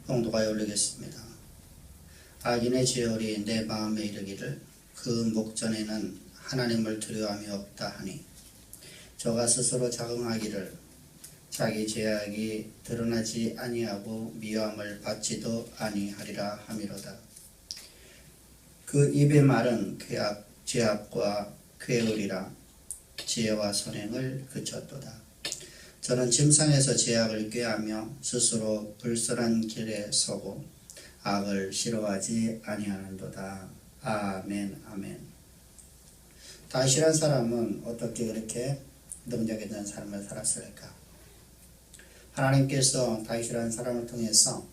봉독하여 올리겠습니다. 악인의 죄열이 내 마음에 이르기를 그 목전에는 하나님을 두려움이 없다 하니 저가 스스로 자긍하기를 자기 죄악이 드러나지 아니하고 미워함을 받지도 아니하리라 함이로다. 그 입의 말은 죄악과 쾌을이라 지혜와 선행을 그쳤도다. 저는 침상에서 죄악을 꾀하며 스스로 불선한 길에 서고 악을 싫어하지 아니하는도다. 아멘. 아멘. 다윗이란 사람은 어떻게 그렇게 능력 있는 삶을 살았을까? 하나님께서 다윗이라는 사람을 통해서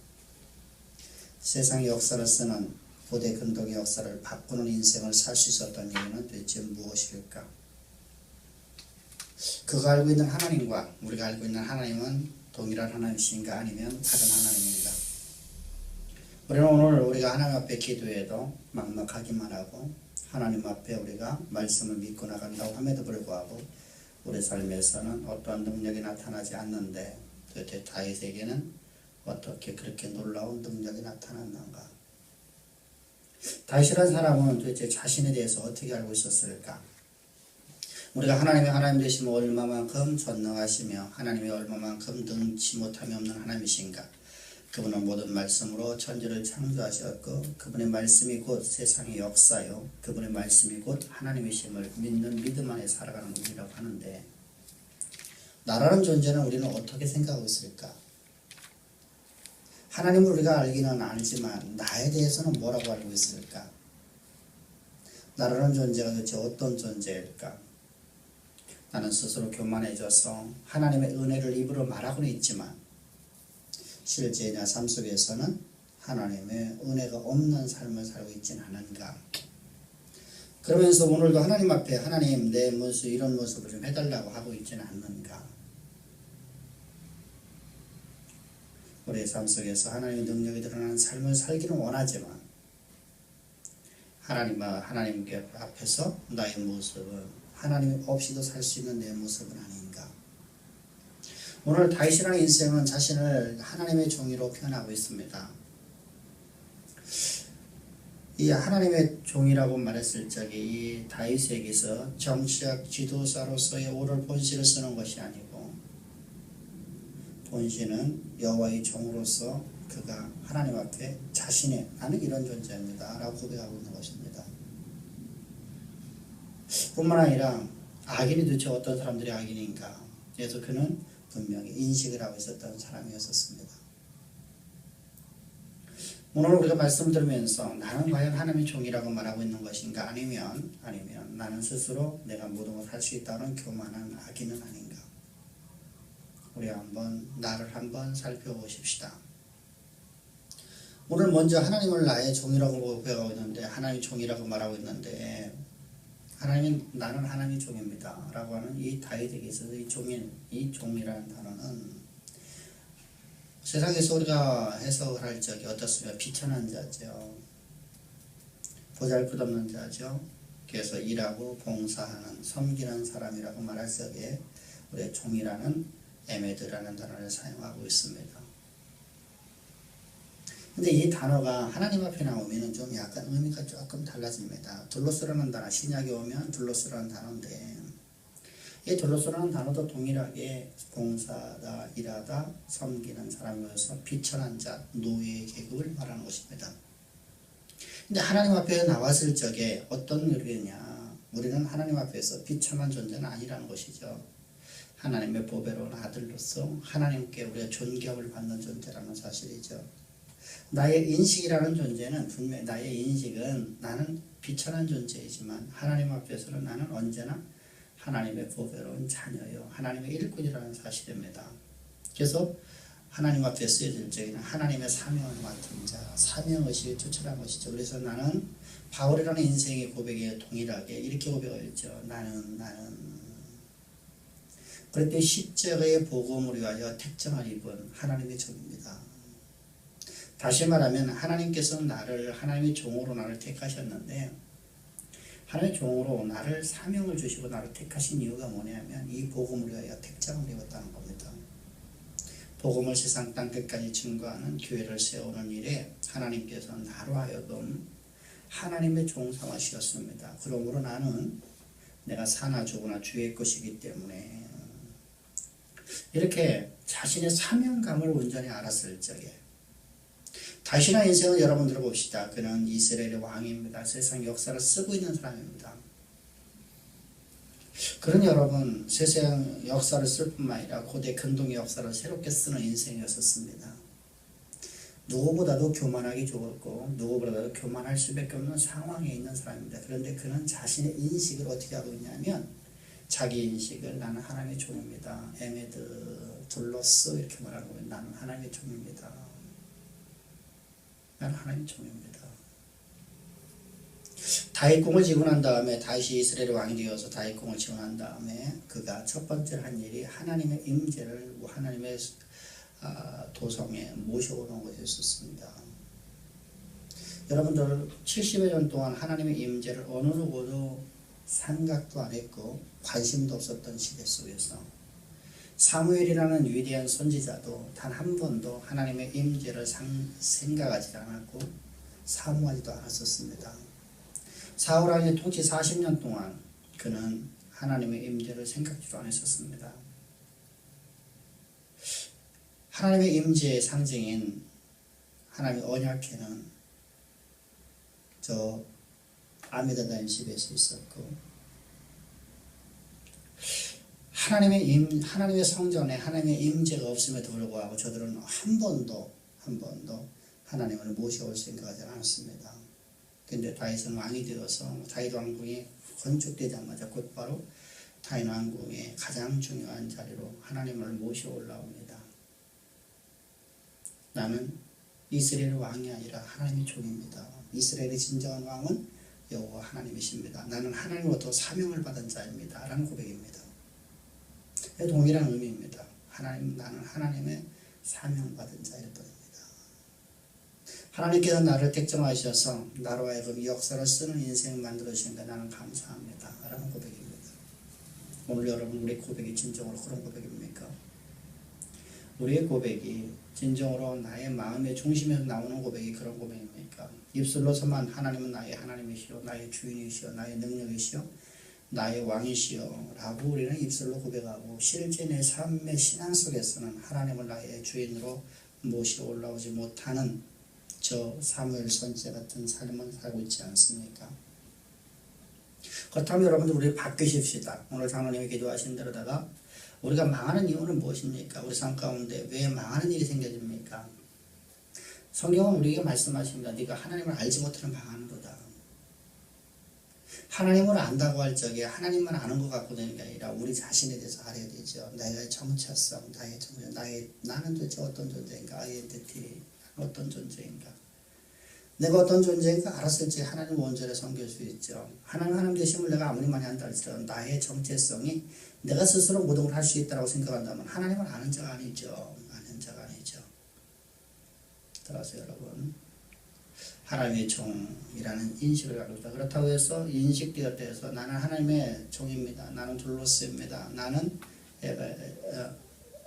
세상의 역사를 쓰는 고대 근동의 역사를 바꾸는 인생을 살 수 있었던 이유는 도대체 무엇일까? 그가 알고 있는 하나님과 우리가 알고 있는 하나님은 동일한 하나님이신가 아니면 다른 하나님인가? 우리는 오늘 우리가 하나님 앞에 기도해도 막막하기만 하고 하나님 앞에 우리가 말씀을 믿고 나간다고 함에도 불구하고 우리 삶에서는 어떠한 능력이 나타나지 않는데 도대체 다윗에게는 어떻게 그렇게 놀라운 능력이 나타났는가? 다윗이라는 사람은 도대체 자신에 대해서 어떻게 알고 있었을까? 우리가 하나님의 하나님 되시면 얼마만큼 전능하시며 하나님의 얼마만큼 능치 못함이 없는 하나님이신가? 그분은 모든 말씀으로 천지를 창조하셨고 그분의 말씀이 곧 세상의 역사요 그분의 말씀이 곧 하나님이심을 믿는 믿음 안에 살아가는 우리라고 하는데 나라는 존재는 우리는 어떻게 생각하고 있을까? 하나님을 우리가 알기는 알지만 나에 대해서는 뭐라고 알고 있을까? 나라는 존재가 도대체 어떤 존재일까? 나는 스스로 교만해져서 하나님의 은혜를 입으로 말하고는 있지만 실제 내 삶 속에서는 하나님의 은혜가 없는 삶을 살고 있지는 않은가? 그러면서 오늘도 하나님 앞에 하나님 내 모습 이런 모습을 좀 해달라고 하고 있지는 않는가? 우리의 삶 속에서 하나님의 능력이 드러나는 삶을 살기는 원하지만 하나님께 앞에서 나의 모습은 하나님 없이도 살 수 있는 내 모습은 아닌가? 오늘 다윗이라는 인생은 자신을 하나님의 종이로 표현하고 있습니다. 이 하나님의 종이라고 말했을 적에 이 다윗에게서 정치학 지도자로서의 오를 본실을 쓰는 것이 아니고 본신은 여호와의 종으로서 그가 하나님 앞에 자신의 나는 이런 존재입니다 라고 고백하고 있는 것입니다. 뿐만 아니라 악인이 도대체 어떤 사람들이 악인인가? 그래서 그는 분명히 인식을 하고 있었던 사람이었습니다. 오늘 우리가 말씀을 들으면서 나는 과연 하나님의 종이라고 말하고 있는 것인가? 아니면 나는 스스로 내가 모든 걸 할 수 있다는 교만한 악인은 아닌가? 우리 나를 한번 살펴보십시다. 오늘 먼저 하나님을 나의 종이라고 고백하고 있는데 하나님의 종이라고 말하고 있는데 나는 하나님의 종입니다 라고 하는 이 다윗에게 있어서 이 종이라는 단어는 세상에서 우리가 해석을 할 적에 어떻습니까? 비천한 자죠. 보잘것없는 자죠. 그래서 일하고 봉사하는 섬기는 사람이라고 말할 적에 우리의 종이라는 에메드라는 단어를 사용하고 있습니다. 근데 이 단어가 하나님 앞에 나오면 좀 약간 의미가 조금 달라집니다. 둘러쓰라는 단어, 신약에 오면 둘러쓰라는 단어인데 이 둘러쓰라는 단어도 동일하게 봉사하다, 일하다, 섬기는 사람이어서 비천한 자, 노예의 계급을 말하는 것입니다. 근데 하나님 앞에 나왔을 적에 어떤 의미냐? 우리는 하나님 앞에서 비천한 존재는 아니라는 것이죠. 하나님의 보배로운 아들로서 하나님께 우리가 존경을 받는 존재라는 사실이죠. 나의 인식이라는 존재는 분명히 나의 인식은 나는 비천한 존재이지만 하나님 앞에서는 나는 언제나 하나님의 보배로운 자녀요 하나님의 일꾼이라는 사실입니다. 그래서 하나님 앞에 쓰여질 적에는 하나님의 사명을 맡은 자, 사명의식을 추천한 것이죠. 그래서 나는 바울이라는 인생의 고백에 동일하게 이렇게 고백하였죠. 나는 그럴 때 십자가의 복음을 위하여 택정을 입은 하나님의 종입니다. 다시 말하면 하나님께서는 하나님의 종으로 나를 택하셨는데 하나님의 종으로 나를 사명을 주시고 나를 택하신 이유가 뭐냐면 이 복음을 위하여 택정을 입었다는 겁니다. 복음을 세상 땅끝까지 증거하는 교회를 세우는 일에 하나님께서 나로 하여금 하나님의 종삼아주셨습니다. 그러므로 나는 내가 사나 죽으나 주의 것이기 때문에 이렇게 자신의 사명감을 온전히 알았을 적에 다시나 인생은 여러분 들어봅시다. 그는 이스라엘의 왕입니다. 세상 역사를 쓰고 있는 사람입니다. 그런 여러분 세상 역사를 쓸 뿐만 아니라 고대 근동의 역사를 새롭게 쓰는 인생이었습니다. 누구보다도 교만하기 좋았고 누구보다도 교만할 수밖에 없는 상황에 있는 사람입니다. 그런데 그는 자신의 인식을 어떻게 하고 있냐면 자기 인식을 나는 하나님의 종입니다. 에메드 둘로스 이렇게 말하고 나는 하나님의 종입니다. 나는 하나님의 종입니다. 다윗궁을 지고 난 다음에 다윗이 이스라엘의 왕이 되어서 다윗궁을 지고 난 다음에 그가 첫 번째 한 일이 하나님의 임재를 하나님의 도성에 모셔오는 것이었습니다. 여러분들 70여 년 동안 하나님의 임재를 어느 누구도 생각도 안 했고 관심도 없었던 시대 속에서 사무엘이라는 위대한 선지자도 단 한 번도 하나님의 임재를 생각하지 않았고 사모하지도 않았었습니다. 사울 왕의 통치 40년 동안 그는 하나님의 임재를 생각지도 않았었습니다. 하나님의 임재의 상징인 하나님의 언약궤는 저 아미다다임 집에서 있었고 하나님의 성전에 하나님의 임재가 없음에도 불구하고 저들은 한 번도 하나님을 모셔올 생각하지 않았습니다. 근데 다윗은 왕이 되어서 다윗 왕궁이 건축되자마자 곧바로 다윗 왕궁의 가장 중요한 자리로 하나님을 모셔 올라옵니다. 나는 이스라엘 왕이 아니라 하나님의 종입니다. 이스라엘의 진정한 왕은 여호와 하나님이십니다. 나는 하나님으로부터 사명을 받은 자입니다. 라는 고백입니다. 동일한 의미입니다. 나는 하나님의 사명받은 자일 뿐입니다. 하나님께서 나를 택정하셔서 나로 하여금 이 역사를 쓰는 인생을 만들어주시니까 나는 감사합니다. 라는 고백입니다. 오늘 여러분 우리 고백이 진정으로 그런 고백입니까? 우리의 고백이 진정으로 나의 마음의 중심에서 나오는 고백이 그런 고백입니까? 입술로서만 하나님은 나의 하나님이시오, 나의 주인이시오, 나의 능력이시오, 나의 왕이시오 라고 우리는 입술로 고백하고 실제 내 삶의 신앙 속에서는 하나님을 나의 주인으로 모시고 올라오지 못하는 저 사무엘 선지자 같은 삶을 살고 있지 않습니까? 그렇다면 여러분들 우리 바뀌십시다. 오늘 장로님이 기도하신 대로다가 우리가 망하는 이유는 무엇입니까? 우리 삶 가운데 왜 망하는 일이 생겨집니까? 성경은 우리에게 말씀하십니다. 네가 하나님을 알지 못하는 망하는 거다. 하나님을 안다고 할 적에 하나님만 아는 것 갖고 되는 게 아니라 우리 자신에 대해서 알아야 되죠. 나의 정체성, 나는 도대체 어떤 존재인가, 아이덴티티, 어떤 존재인가. 내가 어떤 존재인가 알았을 때 하나님 온전히 섬길 수 있죠. 하나님 되심을 내가 아무리 많이 한다 할지라도 나의 정체성이 내가 스스로 모든 걸 할 수 있다고 생각한다면 하나님을 아는 자가 아니죠. 아는 자가 아니죠. 따라서 여러분 하나님의 종이라는 인식을 갖고 있다. 그렇다고 해서 인식되었다 해서 나는 하나님의 종입니다. 나는 둘로스입니다. 나는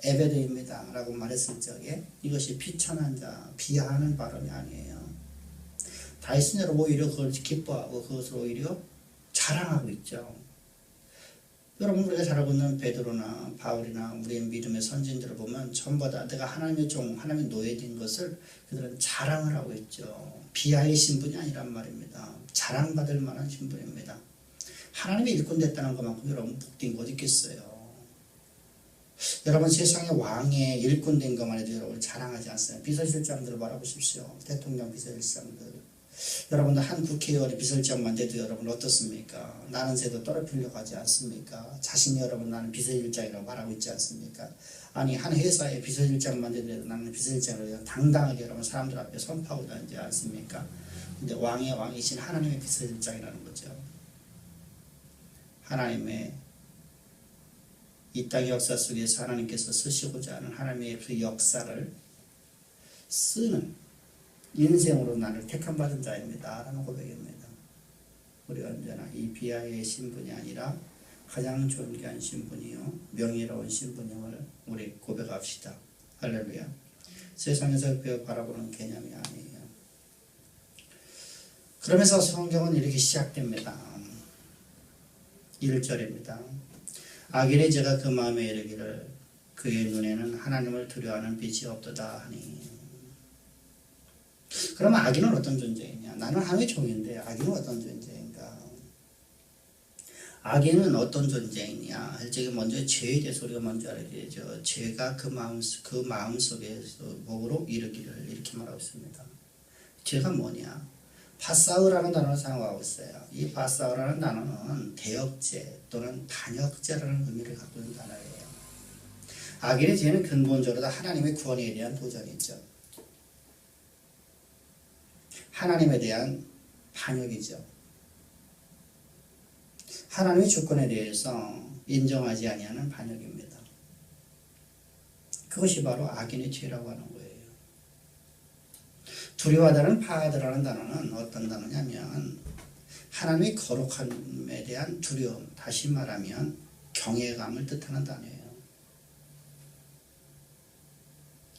에베드입니다. 라고 말했을 적에 이것이 비천한 자, 비하하는 발언이 아니에요. 다윗은 오히려 그걸 기뻐하고 그것을 오히려 자랑하고 있죠. 여러분 우리가 잘 알고 있는 베드로나 바울이나 우리의 믿음의 선진들을 보면 전부 다 내가 하나님의 종, 하나님의 노예된 것을 그들은 자랑을 하고 있죠. 비하의 신분이 아니란 말입니다. 자랑받을 만한 신분입니다. 하나님의 일꾼 됐다는 것만큼 여러분 복된 거 어디 있겠어요. 여러분 세상의 왕의 일꾼 된 것만 해도 여러분 자랑하지 않습니다. 비서실장들을 바라보십시오. 대통령 비서실장들. 여러분들 한 국회의원의 비서실장만 돼도 여러분 어떻습니까? 나는 새도 떨어뜨리려고 하지 않습니까? 자신이 여러분 나는 비서실장이라고 말하고 있지 않습니까? 아니 한 회사의 비서실장만 돼도 나는 비서실장으로 당당하게 여러분 사람들 앞에 선포하고 다니지 않습니까? 근데 왕의 왕이신 하나님의 비서실장이라는 거죠. 하나님의 이 땅의 역사 속에서 하나님께서 쓰시고자 하는 하나님의 그 역사를 쓰는 인생으로 나를 택함받은 자입니다. 라는 고백입니다. 우리 언제나 이 비하의 신분이 아니라 가장 존귀한 신분이요 명예로운 신분임을 우리 고백합시다. 할렐루야. 세상에서 바라보는 개념이 아니에요. 그러면서 성경은 이렇게 시작됩니다. 1절입니다. 악인의 죄가 그 마음에 이르기를 그의 눈에는 하나님을 두려워하는 빛이 없도다 하니. 그럼 악인은 어떤 존재이냐? 나는 하나님의 종인데 악인은 어떤 존재인가? 악인은 어떤 존재이냐? 할 적에 먼저 죄에 대해서 우리가 먼저 알아야 되죠. 죄가 그 마음 속에서 목으로 이르기를 이렇게 말하고 있습니다. 죄가 뭐냐? 파사우라는 단어를 사용하고 있어요. 이 파사우라는 단어는 대역죄 또는 반역죄라는 의미를 갖고 있는 단어예요. 악인의 죄는 근본적으로 하나님의 구원에 대한 도전이죠. 하나님에 대한 반역이죠. 하나님의 주권에 대해서 인정하지 아니하는 반역입니다. 그것이 바로 악인의 죄라고 하는 거예요. 두려워하다는 파하드라는 단어는 어떤 단어냐면 하나님의 거룩함에 대한 두려움, 다시 말하면 경외감을 뜻하는 단어예요.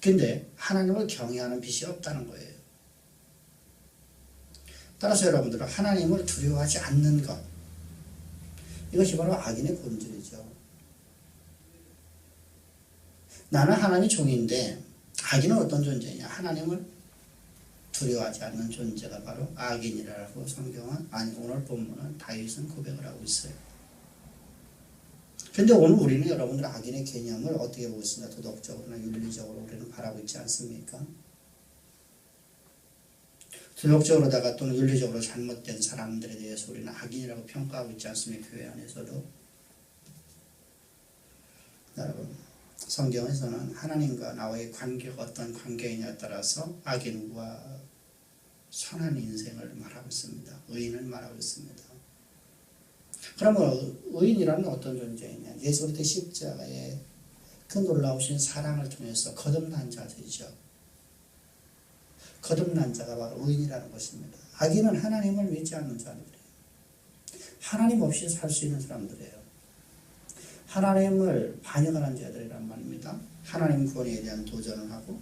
근데 하나님을 경외하는 빛이 없다는 거예요. 따라서 여러분들은 하나님을 두려워하지 않는 것, 이것이 바로 악인의 본질이죠. 나는 하나님의 종인데 악인은 어떤 존재냐? 하나님을 두려워하지 않는 존재가 바로 악인이라고 성경은, 아니 오늘 본문은 다윗은 고백을 하고 있어요. 그런데 오늘 우리는 여러분들 악인의 개념을 어떻게 보고 있습니까? 도덕적으로나 윤리적으로 우리는 바라고 있지 않습니까? 도덕적으로다가 또는 윤리적으로 잘못된 사람들에 대해서 우리는 악인이라고 평가하고 있지 않습니까? 교회 안에서도. 여러분, 성경에서는 하나님과 나와의 관계가 어떤 관계이냐에 따라서 악인과 선한 인생을 말하고 있습니다. 의인을 말하고 있습니다. 그러면 의인이라는 어떤 존재이냐? 예수 그리스도의 십자가의 그 놀라우신 사랑을 통해서 거듭난 자들이죠. 거듭난 자가 바로 의인이라는 것입니다. 악인은 하나님을 믿지 않는 자들이에요. 하나님 없이 살 수 있는 사람들이에요. 하나님을 반역하는 자들이란 말입니다. 하나님 구원에 대한 도전을 하고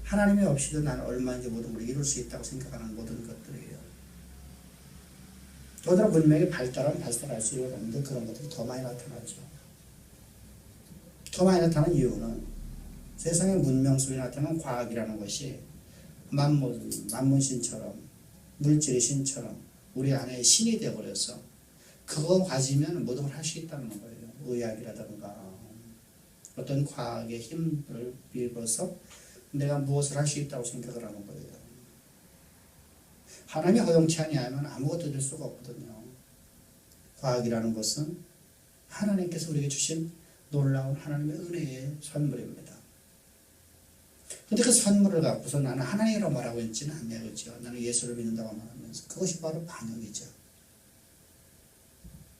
하나님이 없이도 나는 얼마인지 모든 걸 이룰 수 있다고 생각하는 모든 것들이에요. 더더라 문명이 발달하면 발달할수록 여러분들 그런 것들이 더 많이 나타나죠. 더 많이 나타나는 이유는 세상의 문명 속에 나타나는 과학이라는 것이 만문신처럼 물질의 신처럼 우리 안에 신이 되어버려서 그거 가지면 모든 걸 할 수 있다는 거예요. 의학이라든가 어떤 과학의 힘을 빌어서 내가 무엇을 할 수 있다고 생각을 하는 거예요. 하나님이 허용치 아니하면 아무것도 될 수가 없거든요. 과학이라는 것은 하나님께서 우리에게 주신 놀라운 하나님의 은혜의 선물입니다. 근데 그 선물을 갖고서 나는 하나님이라고 말하고 있지는 않네요. 그렇죠? 나는 예수를 믿는다고 말하면서 그것이 바로 반역이죠.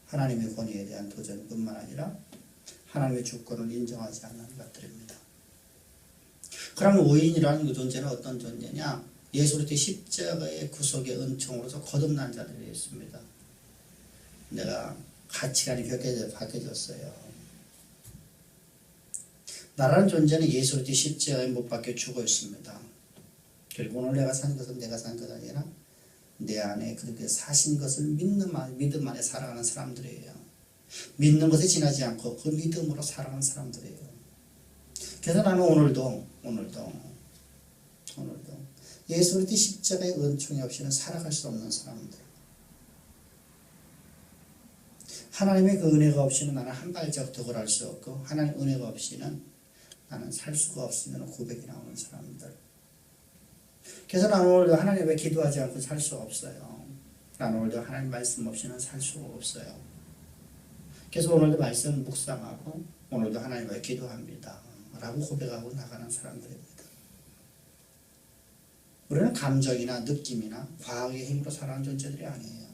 하나님의 권위에 대한 도전뿐만 아니라 하나님의 주권을 인정하지 않는 것들입니다. 그러면 의인이라는 그 존재는 어떤 존재냐? 예수 그리스도의 십자가의 구속의 은총으로서 거듭난 자들이 있습니다. 내가 가치관이 바뀌어졌어요. 나라는 존재는 예수 그리스도의 십자가에 못 박혀 죽어 있습니다. 그리고 오늘 내가 산 것은 내가 산 것 아니라 내 안에 그렇게 사신 것을 믿음 안에 살아가는 사람들이에요. 믿는 것에 지나지 않고 그 믿음으로 살아가는 사람들이에요. 그래서 나는 오늘도 예수 그리스도의 십자가의 은총이 없이는 살아갈 수 없는 사람들. 하나님의 그 은혜가 없이는 나는 한 발짝 더 걸을 수 없고 하나님의 은혜가 없이는 나는 살 수가 없으면 고백이 나오는 사람들. 그래서 나는 오늘도 하나님 왜 기도하지 않고 살 수가 없어요. 나는 오늘도 하나님 말씀 없이는 살 수가 없어요. 그래서 오늘도 말씀 묵상하고 오늘도 하나님 왜 기도합니다. 라고 고백하고 나가는 사람들입니다. 우리는 감정이나 느낌이나 과학의 힘으로 살아가는 존재들이 아니에요.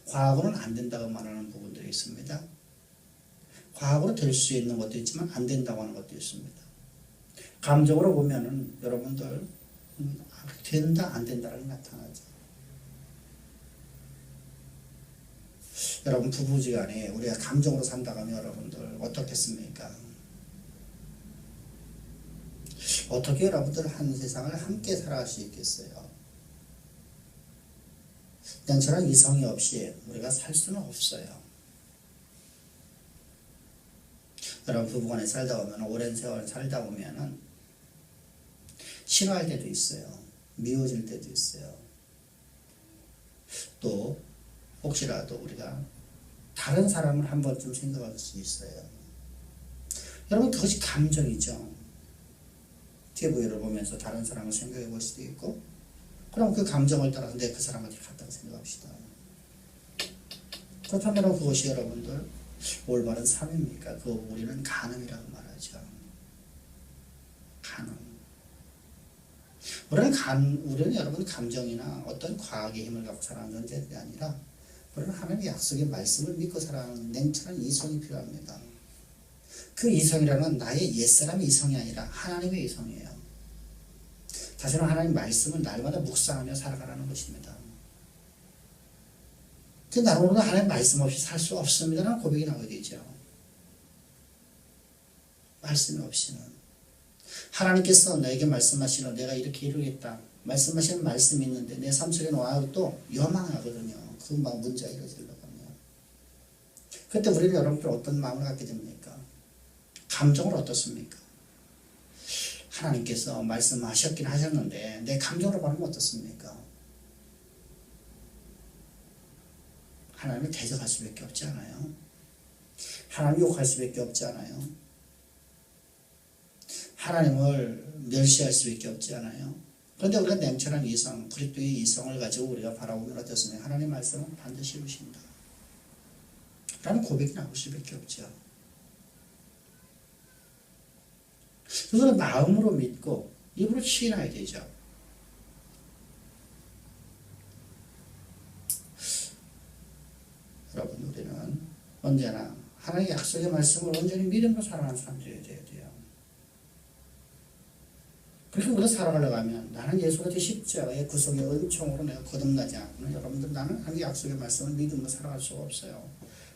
과학으로는 안 된다고 말하는 부분들이 있습니다. 과학으로 될 수 있는 것도 있지만 안 된다고 하는 것도 있습니다. 감정으로 보면은 여러분들 된다 안 된다라는 게 나타나죠. 여러분 부부지간에 우리가 감정으로 산다고 하면 여러분들 어떻겠습니까? 어떻게 여러분들 한 세상을 함께 살아갈 수 있겠어요? 냉철한 이성이 없이 우리가 살 수는 없어요. 여러분 부부간에 살다 보면 오랜 세월 살다 보면은 싫어할 때도 있어요. 미워질 때도 있어요. 또 혹시라도 우리가 다른 사람을 한 번쯤 생각할 수 있어요. 여러분 그것이 감정이죠. TV를 보면서 다른 사람을 생각해 볼 수도 있고, 그럼 그 감정을 따라서 내 그 사람한테 갔다고 생각합시다. 그렇다면 그것이 여러분들 올바른 삶입니까? 그 우리는 간음이라고 말하죠. 간음. 우리는 여러분 감정이나 어떤 과학의 힘을 갖고 살아가는 존재들이 아니라 우리는 하나님의 약속의 말씀을 믿고 살아가는 냉철한 이성이 필요합니다. 그 이성이라는 나의 옛사람의 이성이 아니라 하나님의 이성이에요. 다시는 하나님 말씀을 날마다 묵상하며 살아가라는 것입니다. 그 나로는 하나님 말씀 없이 살 수 없습니다라는 고백이 나오게 되죠. 말씀이 없이는. 하나님께서 나에게 말씀하시는 내가 이렇게 이루겠다. 말씀하시는 말씀이 있는데 내 삶 속에 와도 또 요망하거든요. 그 문제가 이루어지려고 하면. 그때 우리는 여러분들 어떤 마음을 갖게 됩니까? 감정은 어떻습니까? 하나님께서 말씀하셨긴 하셨는데 내 감정으로 바르면 어떻습니까? 하나님을 대적할 수밖에 없지 않아요? 하나님 욕할 수밖에 없지 않아요? 하나님을 멸시할 수밖에 없지 않아요? 그런데 우리가 냉철한 이성, 그리스도의 이성을 가지고 우리가 바라보면 어떻습니까? 하나님의 말씀은 반드시 이루신다 라는 고백이 나올 수밖에 없죠. 그것을 마음으로 믿고 입으로 시인해야 되죠. 여러분 우리는 언제나 하나님의 약속의 말씀을 온전히 믿음으로 살아가는 사람들이 되어야 돼요. 그렇게 우리가 살아가려고 하면 나는 예수 그리스도의 십자가의 구속의 은총으로 내가 거듭나지 않고는 여러분들 나는 하나님의 약속의 말씀을 믿음으로 살아갈 수가 없어요.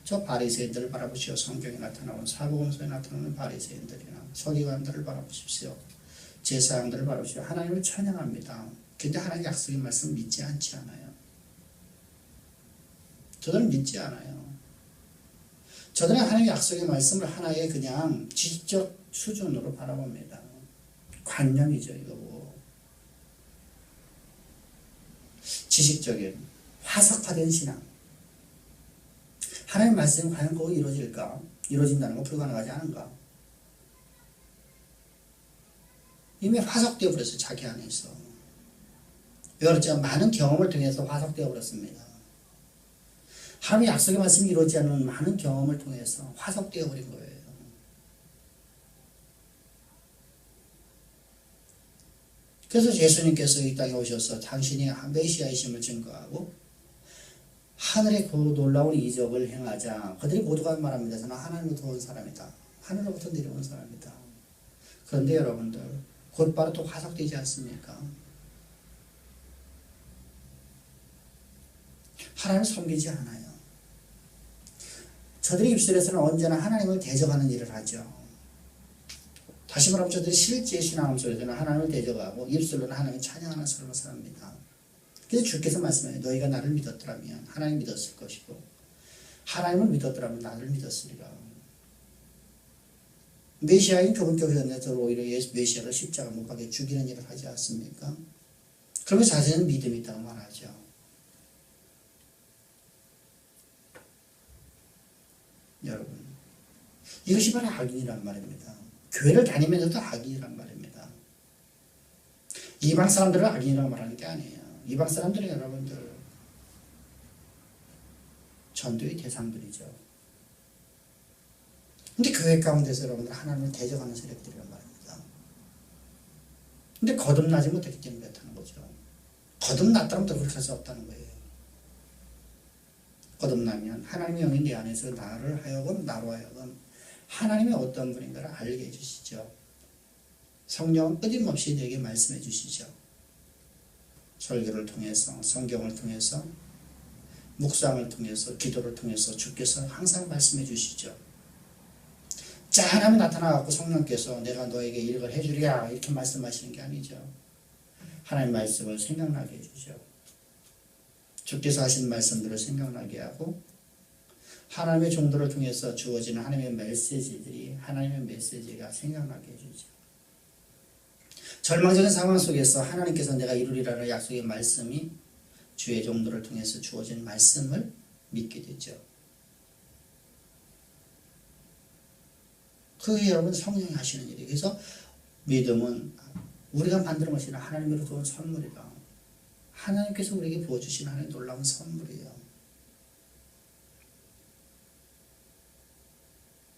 저 바리새인들을 바라보시오. 성경에 나타나온 사복음서에 나타나는 바리새인들이나 서기관들을 바라보십시오. 제사장들을 바라보십시오. 하나님을 찬양합니다. 근데 하나님의 약속의 말씀을 믿지 않지 않아요. 저들은 믿지 않아요. 저들은 하나님의 약속의 말씀을 하나의 그냥 지식적 수준으로 바라봅니다. 관념이죠, 이거 뭐. 지식적인 화석화된 신앙. 하나님의 말씀이 과연 그거 이루어질까? 이루어진다는 건 불가능하지 않은가? 이미 화석되어 버렸어요, 자기 안에서. 왜 그렇죠? 많은 경험을 통해서 화석되어 버렸습니다. 하나님의 약속의 말씀이 이루어지지 않는 많은 경험을 통해서 화석되어 버린 거예요. 그래서 예수님께서 이 땅에 오셔서 당신이 메시아이심을 증거하고 하늘의 그 놀라운 이적을 행하자 그들이 모두가 말합니다. 저는 하나님으로부터 온 사람이다. 하늘로부터 내려온 사람이다. 그런데 여러분들 곧바로 또 화석되지 않습니까? 하나님을 섬기지 않아요. 저들의 입술에서는 언제나 하나님을 대적하는 일을 하죠. 다시 말하면 저들이 실제 신앙 속에서는 하나님을 대적하고 입술로는 하나님을 찬양하는 삶을 삽니다. 그래서 주께서 말씀해요. 너희가 나를 믿었더라면 하나님 믿었을 것이고 하나님을 믿었더라면 나를 믿었으리라. 메시아인 그분께서 오히려 메시아를 십자가 못 박에 죽이는 일을 하지 않습니까? 그러면 자신은 믿음이 있다고 말하죠. 여러분 이것이 바로 악인이란 말입니다. 교회를 다니면서도 악인이란 말입니다. 이방 사람들을 악인이라고 말하는 게 아니에요. 이방 사람들은 여러분들 전도의 대상들이죠. 근데 교회 가운데서 여러분들 하나님을 대적하는 세력들이란 말입니다. 근데 거듭나지 못했기 때문에 그렇다는 거죠. 거듭났다면 더 그렇게 할 수 없다는 거예요. 거듭나면 하나님의 영이 내 안에서 나로 하여금 하나님의 어떤 분인가를 알게 해주시죠. 성령은 끊임없이 내게 말씀해 주시죠. 설교를 통해서, 성경을 통해서, 묵상을 통해서, 기도를 통해서 주께서 항상 말씀해 주시죠. 짠하면 나타나갖고 성령께서 내가 너에게 이걸 해주랴 이렇게 말씀하시는 게 아니죠. 하나님 말씀을 생각나게 해주죠. 주께서 하신 말씀들을 생각나게 하고 하나님의 종들을 통해서 주어지는 하나님의 메시지들이 하나님의 메시지가 생각나게 해주죠. 절망적인 상황 속에서 하나님께서 내가 이루리라는 약속의 말씀이 주의 종들을 통해서 주어진 말씀을 믿게 되죠. 그게 여러분 성령이 하시는 일이에요. 그래서 믿음은 우리가 만드는 것이 아니라 하나님으로부터 온 선물이다. 하나님께서 우리에게 부어주신 하나님의 놀라운 선물이에요.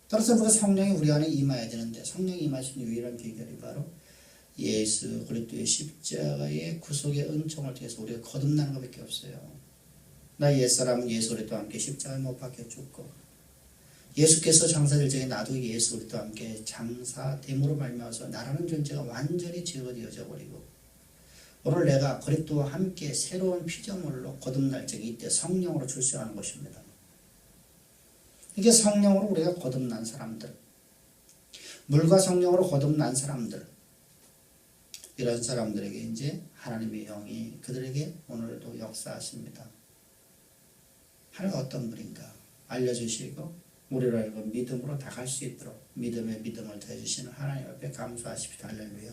따라서 우리가 성령이 우리 안에 임해야 되는데 성령이 임하신 유일한 비결이 바로 예수 그리스도의 십자가의 구속의 은총을 통해서 우리가 거듭나는 것밖에 없어요. 나 옛사람은 예수 그리스도와 함께 십자가에 못 박혀 죽고 예수께서 장사될 적에 나도 예수 그리스도와 함께 장사됨으로 말미암아서 나라는 존재가 완전히 제거되어져 버리고 오늘 내가 그리스도와 함께 새로운 피조물로 거듭날 적에 이때 성령으로 출세하는 것입니다. 이게 성령으로 우리가 거듭난 사람들, 물과 성령으로 거듭난 사람들, 이런 사람들에게 이제 하나님의 영이 그들에게 오늘도 역사하십니다. 하나님 어떤 분인가 알려주시고 우리를 알고 믿음으로 다갈 수 있도록 믿음의 믿음을 더해주시는 하나님 앞에 감사하십시다. 할렐루야.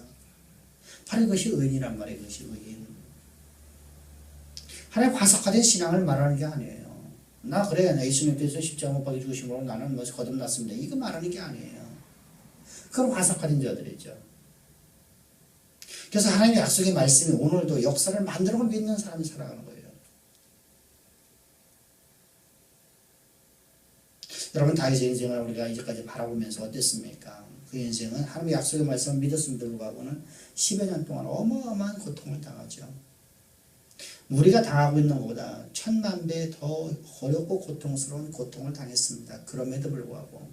바로 이것이 의인이란 말이에요. 이것이 의인. 하나님 화석화된 신앙을 말하는 게 아니에요. 나 그래 예수님께서 십자가 못 박혀 죽으심으로 나는 뭐 거듭났습니다. 이거 말하는 게 아니에요. 그건 화석화된 자들이죠. 그래서 하나님의 약속의 말씀이 오늘도 역사를 만들고 믿는 사람이 살아가는 거예요. 여러분 다윗의 인생을 우리가 이제까지 바라보면서 어땠습니까? 그 인생은 하나님의 약속의 말씀을 믿었음에도 불구하고는 10여 년 동안 어마어마한 고통을 당하죠. 우리가 당하고 있는 것보다 1000만 배 더 어렵고 고통스러운 고통을 당했습니다. 그럼에도 불구하고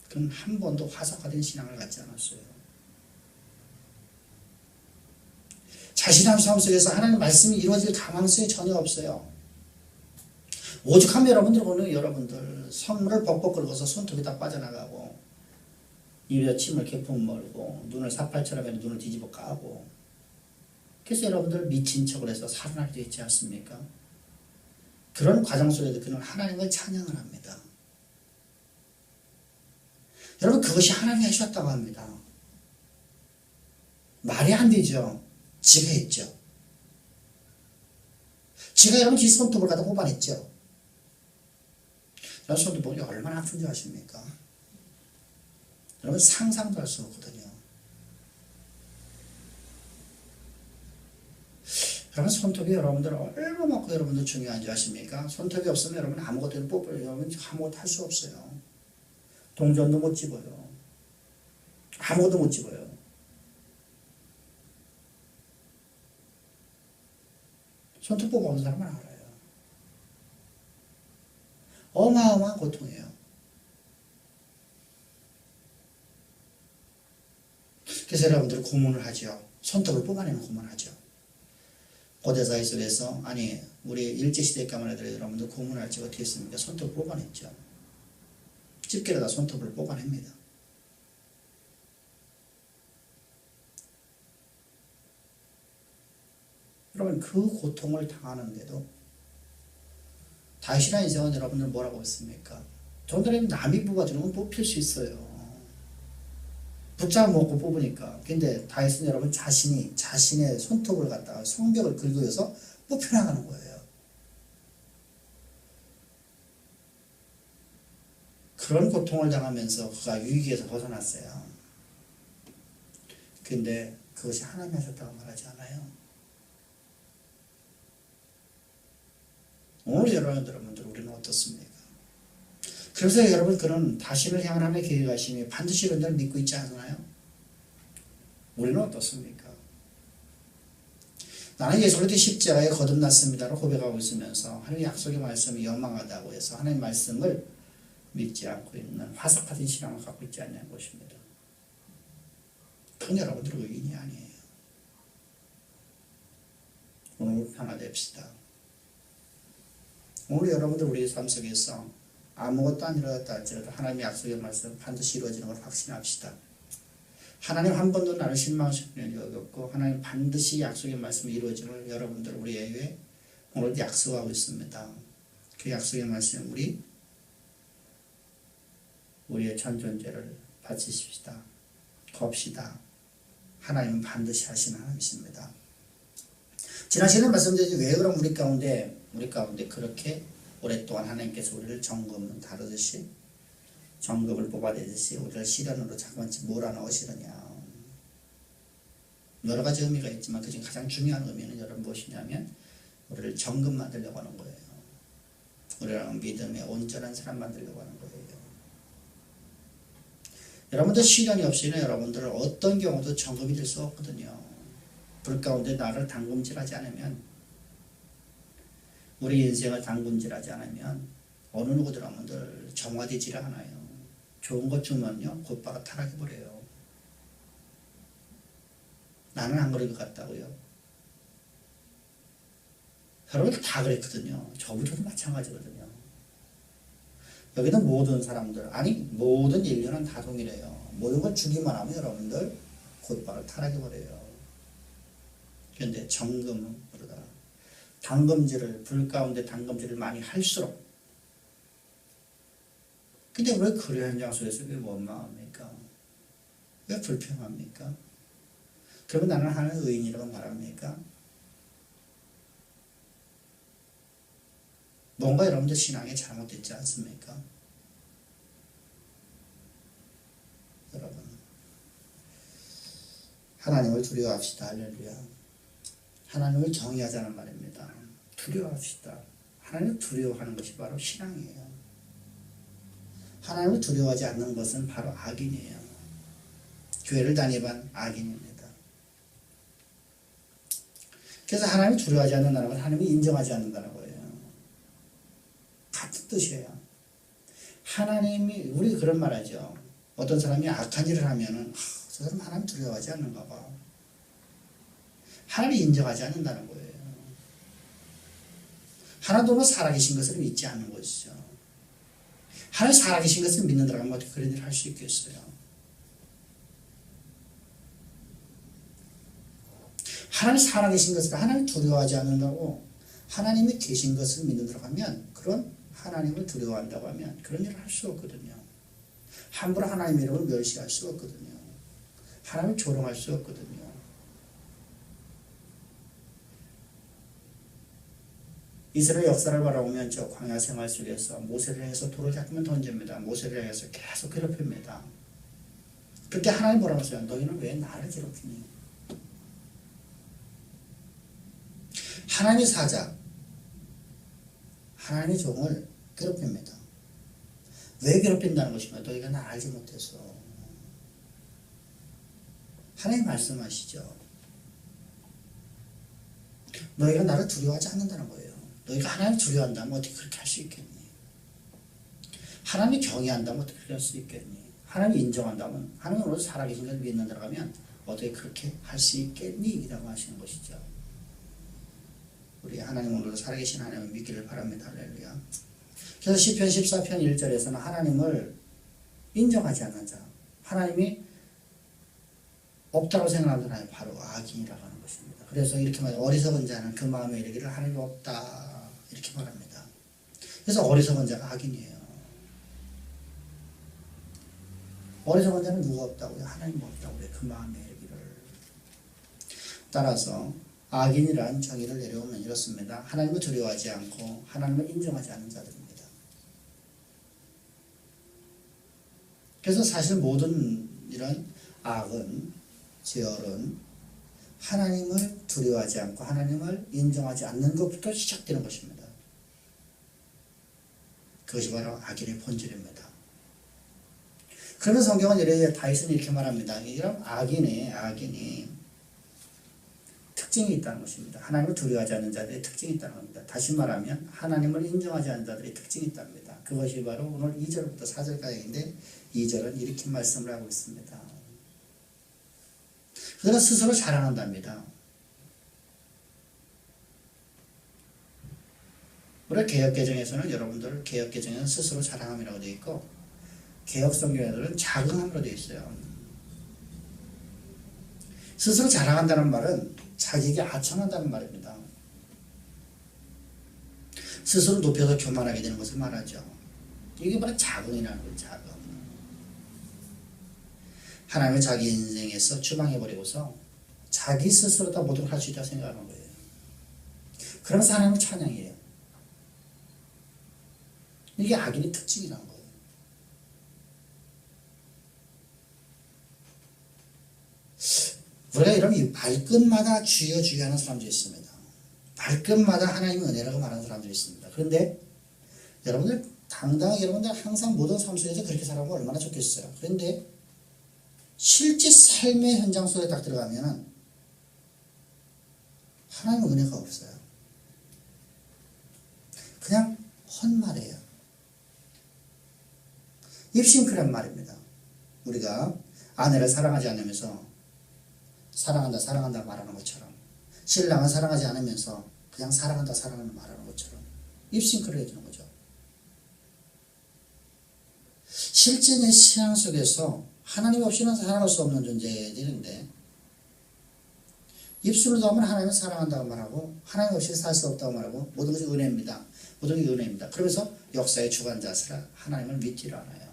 그는 한 번도 화석화된 신앙을 갖지 않았어요. 자신의 삶 속에서 하나님의 말씀이 이루어질 가망성이 전혀 없어요. 오죽하면 여러분들 선물을 벅벅 긁어서 손톱이 다 빠져나가고 입에 침을 개품 멀고 눈을 사팔처럼 해서 눈을 뒤집어 까고 그래서 여러분들 미친 척을 해서 살아나게 있지 않습니까? 그런 과정 속에서 그는 하나님을 찬양을 합니다. 여러분 그것이 하나님이 하셨다고 합니다. 말이 안 되죠. 지가 했죠. 지가 여러분 지 손톱을 갖다 뽑아냈죠. 여러분 손톱이 얼마나 아픈 줄 아십니까? 여러분 상상도 할 수 없거든요. 여러분 손톱이 여러분들 얼마만큼 여러분들 중요한 줄 아십니까? 손톱이 없으면 여러분 아무것도 뽑을 여러분 아무것도 할 수 없어요. 동전도 못 집어요. 아무것도 못 집어요. 손톱 뽑아온 사람은 알아요. 어마어마한 고통이에요. 그래서 여러분들 고문을 하죠. 손톱을 뽑아내는 고문을 하죠. 고대사회 속에서 아니 우리 일제시대까만 해도 여러분들 고문할 때 어떻게 했습니까? 손톱을 뽑아냈죠. 집게로다 손톱을 뽑아냅니다. 여러분 그 고통을 당하는데도 다윗이라는 인생은 여러분들 뭐라고 했습니까? 저들은 남이 뽑아주는 건 뽑힐 수 있어요. 붙잡아 먹고 뽑으니까. 근데 다윗은 여러분 자신의 손톱을 갖다가 성벽을 긁어서 뽑혀나가는 거예요. 그런 고통을 당하면서 그가 위기에서 벗어났어요. 근데 그것이 하나님이 하셨다고 말하지 않아요. 오늘 여러분들 우리는 어떻습니까? 그래서 여러분 그는 다시를 향한 하나님의 계획하심이 반드시 이룬 줄 믿고 있지 않나요? 우리는 어떻습니까? 나는 예수 그리스도의 십자가에 거듭났습니다로 고백하고 있으면서 하나님의 약속의 말씀이 연망하다고 해서 하나님의 말씀을 믿지 않고 있는 화석화된 신앙을 갖고 있지 않냐는 것입니다. 그건 여러분들의 의인이 아니에요. 오늘 하나 됩시다. 오늘 여러분들 우리의 삶 속에서 아무것도 안 이루어졌다 할지라도 하나님의 약속의 말씀 반드시 이루어지는 걸 확신합시다. 하나님 한 번도 나를 실망시키는 적이 없고 하나님 반드시 약속의 말씀이 이루어짐을 여러분들 우리에게 오늘 약속하고 있습니다. 그 약속의 말씀 우리의 전존재를 바치십시다. 겁시다. 하나님은 반드시 하시는 하나님이십니다. 지난 시간에 말씀드렸지 왜 그럼 우리 가운데 그렇게 오랫동안 하나님께서 우리를 점검을 다루듯이 점검을 뽑아내듯이 우리를 시련으로 자꾸만 몰아넣으시느냐. 여러 가지 의미가 있지만 그중 가장 중요한 의미는 여러분 무엇이냐면 우리를 점검 만들려고 하는 거예요. 우리랑 믿음의 온전한 사람 만들려고 하는 거예요. 여러분들 시련이 없이는 여러분들은 어떤 경우도 점검이 될 수 없거든요. 불 가운데 나를 담금질하지 않으면 우리 인생을 담금질하지 않으면 어느 누구도 여러분들 정화되지를 않아요. 좋은 것 주면요 곧바로 타락해버려요. 나는 안 그럴 것 같다고요. 여러분들 다 그랬거든요. 저부터도 마찬가지거든요. 여기는 모든 사람들 모든 인류는 다 동일해요. 모든 걸 주기만 하면 여러분들 곧바로 타락해버려요. 그런데 점검은 그러다. 불 가운데 담금질을 많이 할수록 근데 왜 그런 현장 속에서 왜 원망합니까? 왜 불평합니까? 그러면 나는 하나님의 의인이라고 말합니까? 뭔가 여러분들 신앙에 잘못됐지 않습니까? 여러분 하나님을 두려워합시다. 할렐루야. 하나님을 정의하자는 말입니다. 두려워합시다. 하나님을 두려워하는 것이 바로 신앙이에요. 하나님을 두려워하지 않는 것은 바로 악인이에요. 교회를 다니면 악인입니다. 그래서 하나님을 두려워하지 않는다는 건 하나님을 인정하지 않는다는 거예요. 같은 뜻이에요. 하나님이 우리 그런 말 하죠. 어떤 사람이 악한 일을 하면은 저 사람 하나님 두려워하지 않는가 봐. 하나님이 인정하지 않는다는 거예요. 하나님도 살아계신 것을 믿지 않는 것이죠. 하나님 살아계신 것을 믿는다고 하면 어떻게 그런 일을 할 수 있겠어요. 하나님 살아계신 것을 하나님 두려워하지 않는다고 하나님이 계신 것을 믿는다고 하면 그런 하나님을 두려워한다고 하면 그런 일을 할 수 없거든요. 함부로 하나님의 이름을 멸시할 수 없거든요. 하나님을 조롱할 수 없거든요. 이스라엘 역사를 바라보면 저 광야 생활 속에서 모세를 해서 돌을 자꾸만 던집니다. 모세를 해서 계속 괴롭힙니다. 그때 하나님 뭐라고 했어요? 너희는 왜 나를 괴롭히니? 하나님의 사자, 하나님의 종을 괴롭힙니다. 왜 괴롭힌다는 것인가? 너희가 나 알지 못해서. 하나님 말씀하시죠. 너희가 나를 두려워하지 않는다는 거예요. 너희가 하나님을 두려워한다면 어떻게 그렇게 할 수 있겠니? 하나님을 경외한다면 어떻게 그렇게 할 수 있겠니? 하나님을 인정한다면 하나님은 오늘 살아계신 것을 믿는다고 하면 어떻게 그렇게 할 수 있겠니? 라고 하시는 것이죠. 우리 하나님 오늘도 살아계신 하나님을 믿기를 바랍니다. 할렐루야. 그래서 시편 14편 1절에서는 하나님을 인정하지 않는 자, 하나님이 없다고 생각하는 사람이 바로 악인이라고 하는 것입니다. 그래서 이렇게 말해요. 어리석은 자는 그 마음에 이르기를 하나님이 없다 이렇게 말합니다. 그래서 어리석은 자가 악인이에요. 어리석은 자는 누가 없다고요? 하나님 없다고요. 그 마음에 이르기를. 따라서 악인이란 정의를 내려오면 이렇습니다. 하나님을 두려워하지 않고 하나님을 인정하지 않는 자들입니다. 그래서 사실 모든 이런 악은, 죄얼은 하나님을 두려워하지 않고 하나님을 인정하지 않는 것부터 시작되는 것입니다. 그것이 바로 악인의 본질입니다. 그러면 성경은 다윗은 이렇게 말합니다. 이런 악인이 특징이 있다는 것입니다. 하나님을 두려워하지 않는 자들의 특징이 있다는 겁니다. 다시 말하면 하나님을 인정하지 않는 자들의 특징이 있답니다. 그것이 바로 오늘 2절부터 4절까지인데 2절은 이렇게 말씀을 하고 있습니다. 그들은 스스로 자랑한답니다. 우리 개혁개정에서는 여러분들 개혁개정에는 스스로 자랑함이라고 되어 있고 개혁성경에서는 자긍함으로 되어 있어요. 스스로 자랑한다는 말은 자기에게 아첨한다는 말입니다. 스스로 높여서 교만하게 되는 것을 말하죠. 이게 바로 자긍이라는 거예요. 자긍. 하나님은 자기 인생에서 추방해버리고서 자기 스스로 다 모든 걸 할 수 있다고 생각하는 거예요. 그러면서 하나님은 찬양이에요. 이게 악인의 특징이라는 거예요. 우리가 이런 발끝마다 주여 주여 하는 사람들이 있습니다. 발끝마다 하나님의 은혜라고 말하는 사람들이 있습니다. 그런데 여러분들 당당하게 여러분들 항상 모든 삶 속에서 그렇게 살아보면 얼마나 좋겠어요. 그런데 실제 삶의 현장 속에 딱 들어가면은 하나님의 은혜가 없어요. 그냥 헛말이에요. 입싱크란 말입니다. 우리가 아내를 사랑하지 않으면서 사랑한다 사랑한다 말하는 것처럼 신랑을 사랑하지 않으면서 그냥 사랑한다 사랑한다 말하는 것처럼 입싱크를 해주는 거죠. 실제 내 신앙 속에서 하나님 없이는 살아갈 수 없는 존재들인데 입술로도 하면 하나님을 사랑한다고 말하고 하나님 없이 살 수 없다고 말하고 모든 것이 은혜입니다. 모든 게 은혜입니다. 그러면서 역사의 주관자스라 하나님을 믿지를 않아요.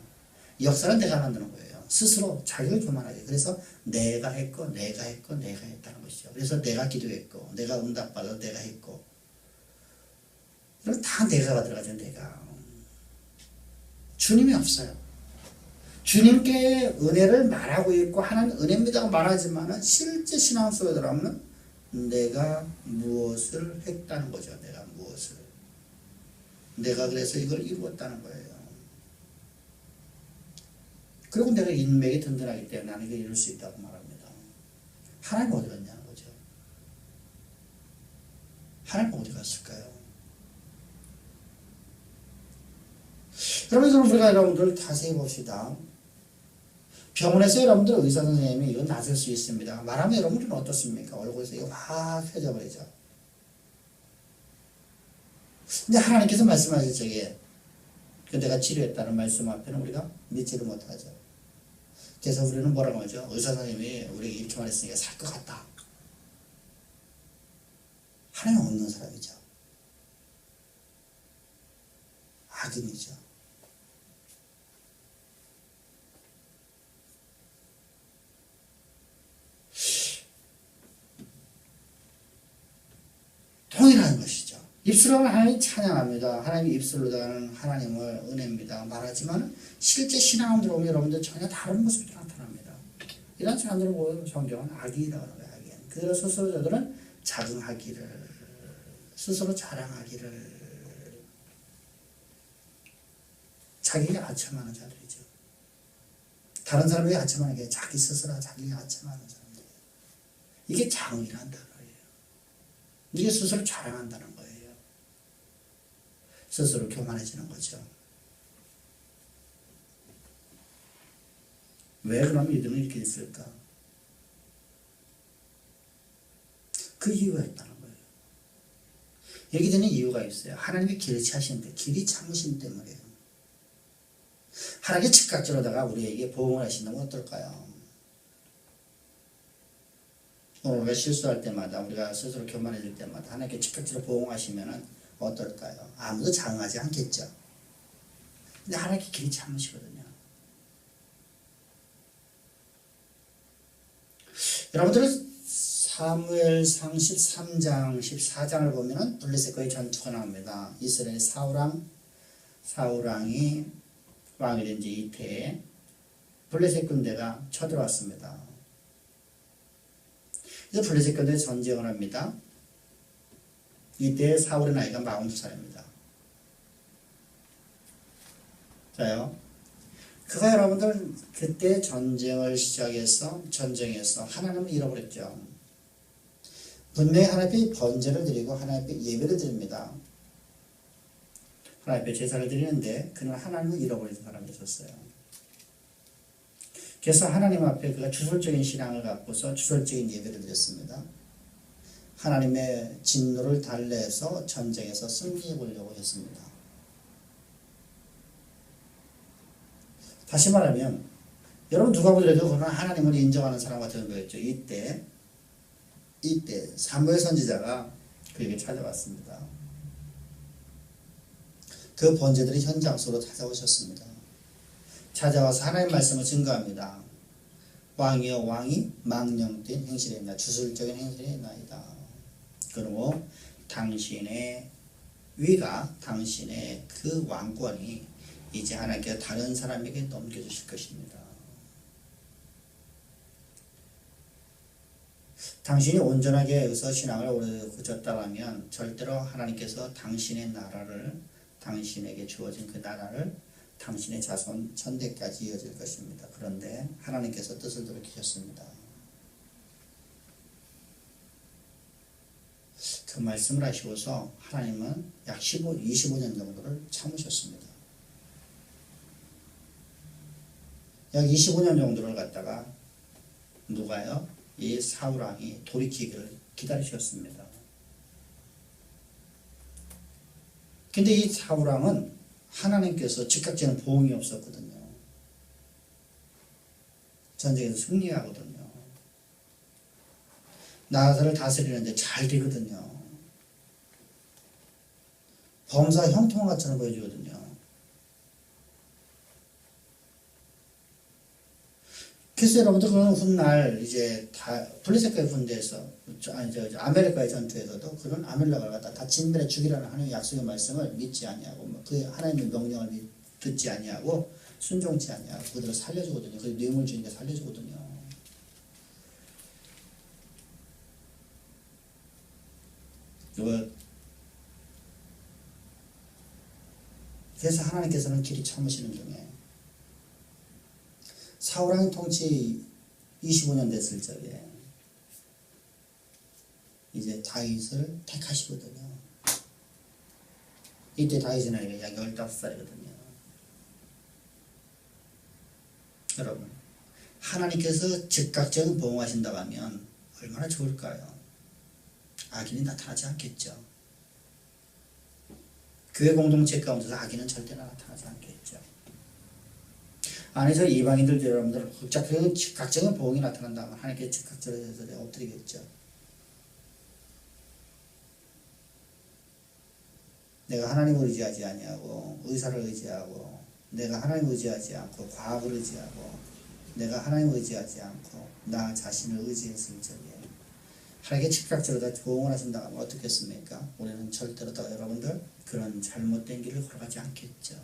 역사는 내가 만드는 거예요. 스스로 자기를 교만하게. 그래서 내가 했고 내가 했고 내가 했다는 것이죠. 그래서 내가 기도했고 내가 응답받아 내가 했고 그럼 다 내가가 들어가죠. 내가. 주님이 없어요. 주님께 은혜를 말하고 있고 하나님 은혜입니다고 말하지만 실제 신앙 속에 들어가면 내가 무엇을 했다는 거죠. 내가 무엇을. 내가 그래서 이걸 이루었다는 거예요. 그리고 내가 인맥이 든든하기 때문에 나는 이걸 이룰 수 있다고 말합니다. 하나님 어디 갔냐는 거죠. 하나님 어디 갔을까요? 여러분, 우리가 여러분들 자세히 봅시다. 병원에서 여러분들 의사 선생님이 이건 나설 수 있습니다. 말하면 여러분들은 어떻습니까? 얼굴에서 이거 확 펴져버리죠. 근데 하나님께서 말씀하실 적에 내가 치료했다는 말씀 앞에는 우리가 믿지를 못하죠. 그래서 우리는 뭐라고 하죠? 의사 선생님이 우리에게 이렇게 말했으니까 살 것 같다. 하나님 없는 사람이죠. 악인이죠. 통일하는 것이죠. 입술로 하나님 찬양합니다. 하나님이 입술로다는 하나님을 은혜입니다 말하지만 실제 신앙을 들어오면 여러분들 전혀 다른 모습이 나타납니다. 이런 사람들을 보면 성경은 악인이라고 하는 거예요. 악인. 그래서 스스로 저들은 자긍하기를 스스로 자랑하기를 자기가 아첨하는 자들이죠. 다른 사람에게 아첨하는 게 자기 스스로 자기가 아첨하는 사람들이에요. 이게 자긍이란다 거예요. 이게 스스로 자랑한다는 거예요. 스스로 교만해지는 거죠. 왜 그럼 이들은 이렇게 있을까? 그 이유가 있다는 거예요. 여기 되는 이유가 있어요. 하나님이 길치하시는데 길이 참으신 때문에요. 하나님이 즉각적으로다가 우리에게 보응을 하신다면 어떨까요? 우리가 실수할 때마다 우리가 스스로 교만해질 때마다 하나님께 즉각적으로 보응하시면 어떨까요? 아무도 자응하지 않겠죠. 근데 하나님께 길이 참으시거든요. 여러분들은 사무엘상 13장 14장을 보면 블레셋과의 전투가 나옵니다. 이스라엘 사울왕이 왕이 된 지 이태에 블레셋 군대가 쳐들어왔습니다. 그래서 블레셋 군대 전쟁을 합니다. 이때 사울의 나이가 42살입니다. 자요. 그가 여러분들 그때 전쟁을 시작해서 전쟁에서 하나님을 잃어버렸죠. 분명히 하나님께 번제를 드리고 하나님께 예배를 드립니다. 하나님께 제사를 드리는데 그는 하나님을 잃어버린 사람이었어요. 그래서 하나님 앞에 그가 주설적인 신앙을 갖고서 주설적인 예배를 드렸습니다. 하나님의 진노를 달래서 전쟁에서 승리해 보려고 했습니다. 다시 말하면 여러분 누가 보더라도 그는 하나님을 인정하는 사람과 되는 거였죠. 이때 사무엘 선지자가 그에게 찾아왔습니다. 그 번제들이 현장 속으로 찾아오셨습니다. 찾아와서 하나님의 말씀을 증거합니다. 왕이여 왕이 망령된 행실이 있나 주술적인 행실이 있나이다. 그러므로 당신의 위가 당신의 그 왕권이 이제 하나님께서 다른 사람에게 넘겨주실 것입니다. 당신이 온전하게 여기서 신앙을 오래 굳혔다고 하면 절대로 하나님께서 당신의 나라를 당신에게 주어진 그 나라를 당신의 자손 천대까지 이어질 것입니다. 그런데 하나님께서 뜻을 돌이키셨습니다. 그 말씀을 하시고서 하나님은 약 25년 정도를 참으셨습니다. 약 25년 정도를 갖다가 누가요? 이 사울왕이 돌이키기를 기다리셨습니다. 근데 이 사울왕은 하나님께서 즉각적인 보응이 없었거든요. 전쟁에서 승리하거든요. 나라를 다스리는데 잘 되거든요. 범사 형통한 것처럼 보여주거든요. 그래서 여러분들 그런 훗날 이제 다 블레셋과의 군대에서 아멜렉과의 전투에서도 그런 아멜렉을 갖다 다 진멸해 죽이라는 하나님의 약속의 말씀을 믿지 아니하고 그 하나님의 명령을 듣지 아니하고 순종치 아니하고 그들을 살려주거든요. 그 뇌물 주인데 살려주거든요. 그래서 하나님께서는 길이 참으시는 중에 사울왕의 통치 25년 됐을 적에 이제 다윗을 택하시거든요. 이때 다윗의 나이가 약 15살이거든요. 여러분, 하나님께서 즉각적인 보응하신다고 하면 얼마나 좋을까요? 악인이 나타나지 않겠죠. 교회 공동체 가운데서 악인은 절대 나타나지 않겠죠. 안에서 이방인들도 여러분들 즉각적인 보응이 나타난다면 하나님께 즉각적으로 엎드리겠죠. 내가 하나님을 의지하지 아니하고 의사를 의지하고 내가 하나님을 의지하지 않고 과학을 의지하고 내가 하나님을 의지하지 않고 나 자신을 의지했을 적에 하나님께 즉각적으로 보응을 하신다고 하면 어떻겠습니까? 우리는 절대로 더 여러분들 그런 잘못된 길을 걸어가지 않겠죠.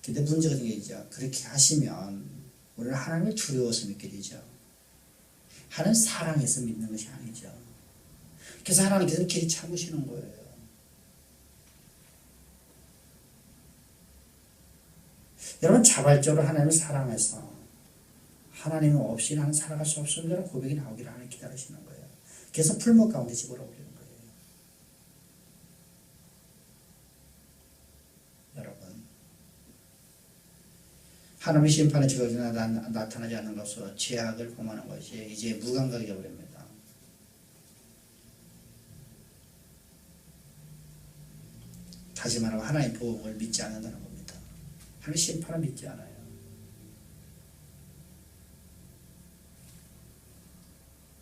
근데 문제가 생기죠. 그렇게 하시면 우리는 하나님을 두려워서 믿게 되죠. 하나님 사랑해서 믿는 것이 아니죠. 그래서 하나님께서는 길이 참으시는 거예요. 여러분 자발적으로 하나님을 사랑해서 하나님 없이 나는 살아갈 수 없습니다. 고백이 나오기를 하나님 기다리시는 거예요. 그래서 풀목 가운데 집어넣으려는 거예요. 여러분, 하나님의 심판의 주가 나타나지 않는 것으로 죄악을 범하는 것이 이제 무감각이 되어버립니다. 다시 말하면 하나님의 보응을 믿지 않는다는 겁니다. 하나님의 심판을 믿지 않아요.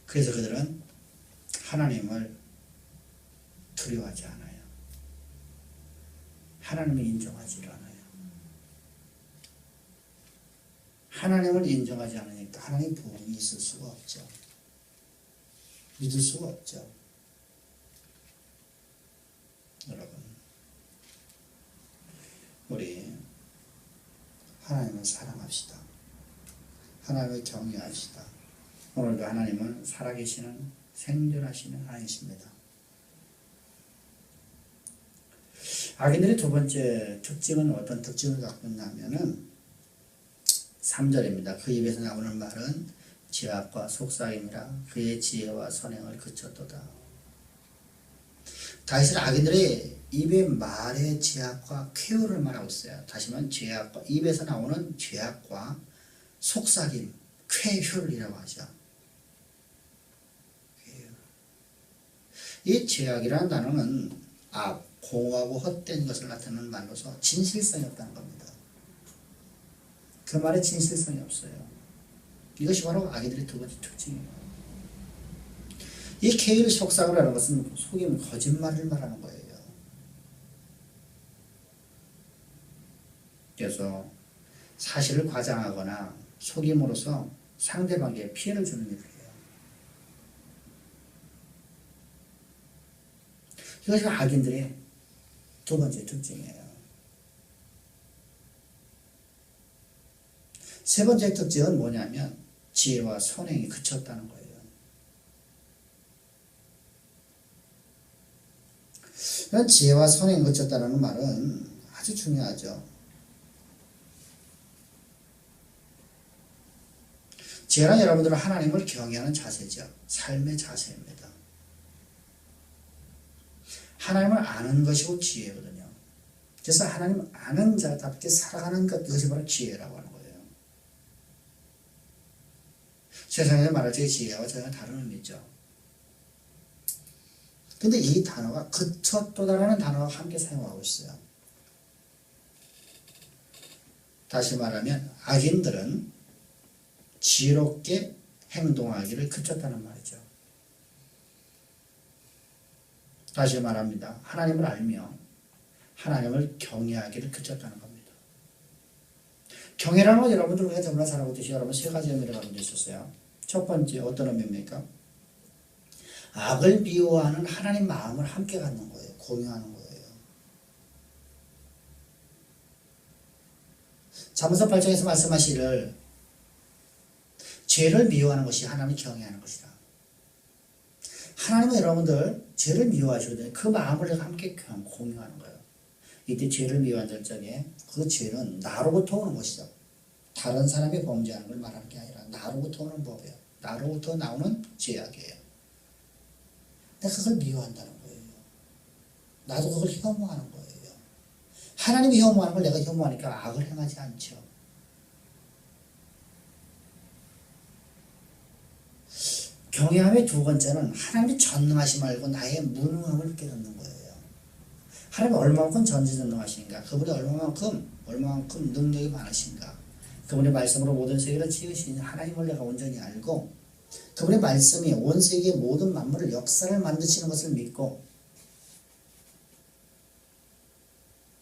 그래서 그들은 하나님을 두려워하지 않아요. 하나님을 인정하지 않아요. 하나님을 인정하지 않으니까 하나님 보응이 있을 수가 없죠. 믿을 수가 없죠. 여러분, 우리 하나님을 사랑합시다. 하나님을 경외합시다. 오늘도 하나님은 살아계시는 생존하시는 하나님이십니다. 악인들의 두 번째 특징은 어떤 특징을 갖고 있냐면은 3절입니다. 그 입에서 나오는 말은 지악과 속삭임이라 그의 지혜와 선행을 그쳤도다. 다윗은 악인들의 입의 말의 죄악과 쾌유를 말하고 있어요. 다시 말하면 죄악과 입에서 나오는 죄악과 속삭임, 쾌유이라고 하죠. 이 죄악이라는 단어는 악, 공허하고 헛된 것을 나타내는 말로서 진실성이 없다는 겁니다. 그 말에 진실성이 없어요. 이것이 바로 악인들의 두 번째 특징이에요. 이 케일 속삭이라는 것은 속임, 거짓말을 말하는 거예요. 그래서 사실을 과장하거나 속임으로써 상대방에게 피해를 주는 일을 해요. 이것이 악인들의 두 번째 특징이에요. 세 번째 특징은 뭐냐면 지혜와 선행이 그쳤다는 거예요. 이런 지혜와 선행이 그쳤다는 말은 아주 중요하죠. 지혜란 여러분들은 하나님을 경외하는 자세죠. 삶의 자세입니다. 하나님을 아는 것이고 지혜거든요. 그래서 하나님 아는 자답게 살아가는 것, 이것이 바로 지혜라고 하는 거예요. 세상에서 말할 때 지혜와 전혀 다른 의미죠. 근데 이 단어가 그쳤도다라는 단어와 함께 사용하고 있어요. 다시 말하면 악인들은 지혜롭게 행동하기를 그쳤다는 말이죠. 다시 말합니다. 하나님을 알며 하나님을 경외하기를 그쳤다는 겁니다. 경외라는 건 여러분들 우리가 너무나 잘 알고 있듯이 여러분 세 가지 의미를 가지고 있었어요. 첫 번째 어떤 의미입니까? 악을 미워하는 하나님 마음을 함께 갖는 거예요. 공유하는 거예요. 잠언서 8장에서 말씀하시기를 죄를 미워하는 것이 하나님을 경외하는 것이다. 하나님은 여러분들 죄를 미워하시거든요. 그 마음을 내가 함께 공유하는 거예요. 이때 죄를 미워한다는 적에 그 죄는 나로부터 오는 것이죠. 다른 사람이 범죄하는 걸 말하는 게 아니라 나로부터 오는 법이에요. 나로부터 나오는 죄악이에요. 내가 그걸 미워한다는 거예요. 나도 그걸 혐오하는 거예요. 하나님이 혐오하는 걸 내가 혐오하니까 악을 행하지 않죠. 경외함의 두 번째는 하나님이 전능하시 말고 나의 무능함을 깨닫는 거예요. 하나님이 얼마만큼 전지전능하신가? 그분이 얼마만큼 능력이 많으신가? 그분의 말씀으로 모든 세계를 지으신 하나님을 내가 온전히 알고 그분의 말씀이 온 세계의 모든 만물을 역사를 만드시는 것을 믿고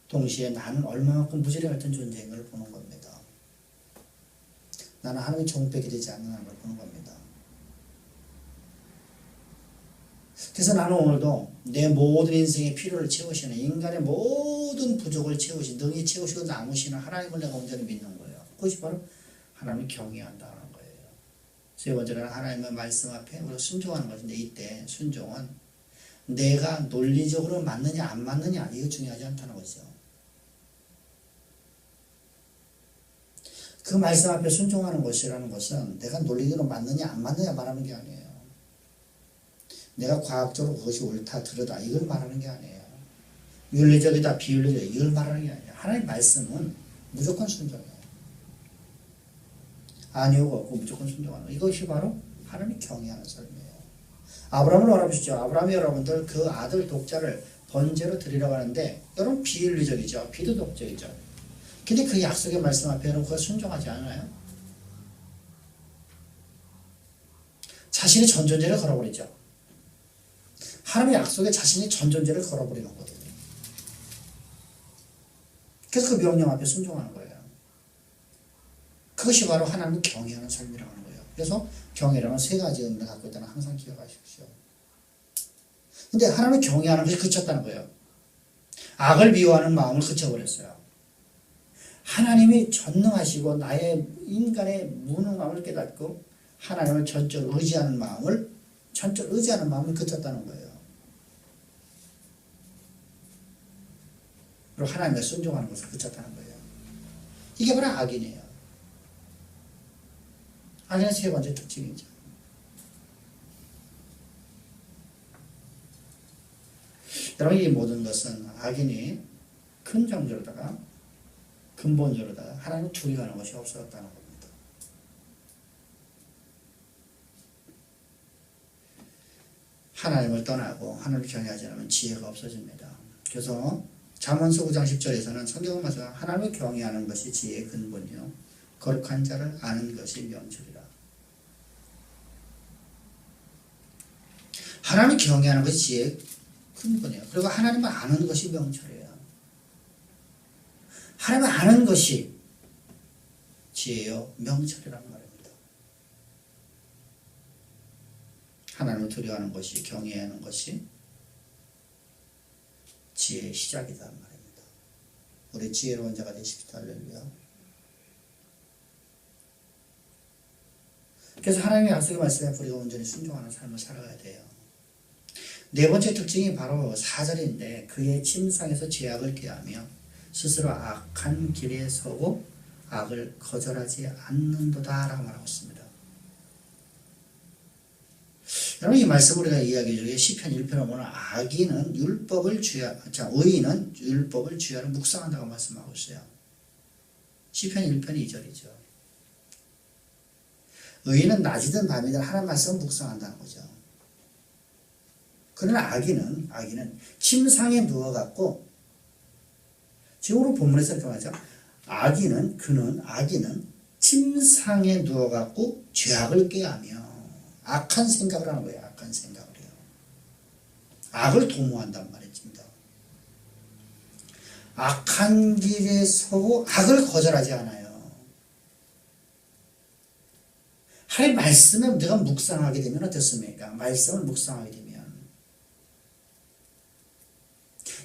동시에 나는 얼마만큼 무지리 같은 존재인 걸 보는 겁니다. 나는 하나님의 종백이 되지 않는 걸 보는 겁니다. 그래서 나는 오늘도 내 모든 인생의 필요를 채우시는 인간의 모든 부족을 능히 채우시고 남으시는 하나님을 내가 온전히 믿는 거예요. 그것이 바로 하나님을 경외한다는 거예요. 세 번째는 하나님의 말씀 앞에 우리가 순종하는 것인데 이때 순종은 내가 논리적으로 맞느냐 안 맞느냐 이거 중요하지 않다는 거죠. 그 말씀 앞에 순종하는 것이라는 것은 내가 논리적으로 맞느냐 안 맞느냐 말하는 게 아니에요. 내가 과학적으로 그것이 옳다 그러다 이걸 말하는 게 아니에요. 윤리적이다 비윤리적이다 이걸 말하는 게 아니에요. 하나님의 말씀은 무조건 순종해요. 아니오가 없고 무조건 순종하는 거예요. 이것이 바로 하나님이 경외하는 삶이에요. 아브라함을 알아보시죠. 아브라함이 여러분들 그 아들 독자를 번제로 드리라고 하는데 여러분 비윤리적이죠. 비도덕적이죠. 근데 그 약속의 말씀 앞에는 그가 순종하지 않아요. 자신의 전존재를 걸어버리죠. 하나님의 약속에 자신이 전존재를 걸어버리는 거거든요. 그래서 그 명령 앞에 순종하는 거예요. 그것이 바로 하나님을 경외하는 삶이라고 하는 거예요. 그래서 경외라는 세 가지 의미를 갖고 있다는 항상 기억하십시오. 근데 하나님을 경외하는 것이 그쳤다는 거예요. 악을 미워하는 마음을 그쳐버렸어요. 하나님이 전능하시고 나의 인간의 무능함을 깨닫고 하나님을 전적으로 의지하는 마음을 그쳤다는 거예요. 그리고 하나님께 순종하는 것을 그쳤다는 거예요. 이게 바로 악인이에요. 악인의 세 번째 특징이죠. 여러분 이 모든 것은 악인이 큰 정도로다가 근본적으로다가 하나님을 두려워하는 것이 없었다는 겁니다. 하나님을 떠나고 하나님을 경외하지 않으면 지혜가 없어집니다. 그래서 잠언서 9장 10절에서는 성경은 말씀 하나님을 경외하는 것이 지혜의 근본이요 거룩한 자를 아는 것이 명철이라. 하나님을 경외하는 것이 지혜의 근본이에요. 그리고 하나님을 아는 것이 명철이에요. 하나님을 아는 것이 지혜요 명철이라는 말입니다. 하나님을 두려워하는 것이 경외하는 것이 지혜의 시작이다 말입니다. 우리 지혜로운 자가 되십시오. 할렐루야. 그래서 하나님의 약속의 말씀에 우리가 온전히 순종하는 삶을 살아가야 돼요. 네 번째 특징이 바로 4절인데 그의 침상에서 죄악을 꾀하며 스스로 악한 길에 서고 악을 거절하지 않는도다 라고 말하고 있습니다. 여러분 이 말씀 우리가 이야기 중에 시편 1편에 보면 악인은 율법을 의인은 율법을 주야로 묵상한다고 말씀하고 있어요. 시편 1편 2절이죠. 의인은 낮이든 밤이든 하나님 말씀을 묵상한다는 거죠. 그러나 악인은 침상에 누워갖고 지금 우리 본문에서 이렇게 말하죠. 악인은 침상에 누워갖고 죄악을 꾀하며 악한 생각을 하는 거예요. 악한 생각을 해요. 악을 도모한단 말입니다. 악한 길에 서고 악을 거절하지 않아요. 하나님 말씀에 내가 묵상하게 되면 어떻습니까? 말씀을 묵상하게 되면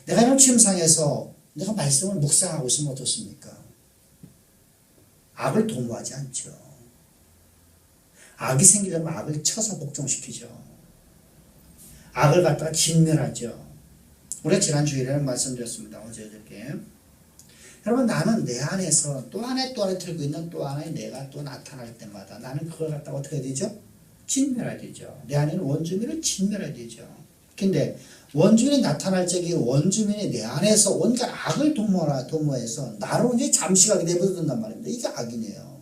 내가 이런 침상에서 내가 말씀을 묵상하고 있으면 어떻습니까? 악을 도모하지 않죠. 악이 생기려면 악을 쳐서 복종시키죠. 악을 갖다가 진멸하죠. 우리가 지난 주일에는 말씀드렸습니다. 어저께. 여러분 나는 내 안에서 또 안에 들고 있는 또 하나의 내가 또 나타날 때마다 나는 그걸 갖다가 어떻게 해야 되죠? 진멸해야 되죠. 내 안에 있는 원주민을 진멸해야 되죠. 근데 원주민이 나타날 적에 원주민이 내 안에서 온갖 악을 도모해서 나로 이제 잠시가게 내버려둔단 말입니다. 이게 악이네요.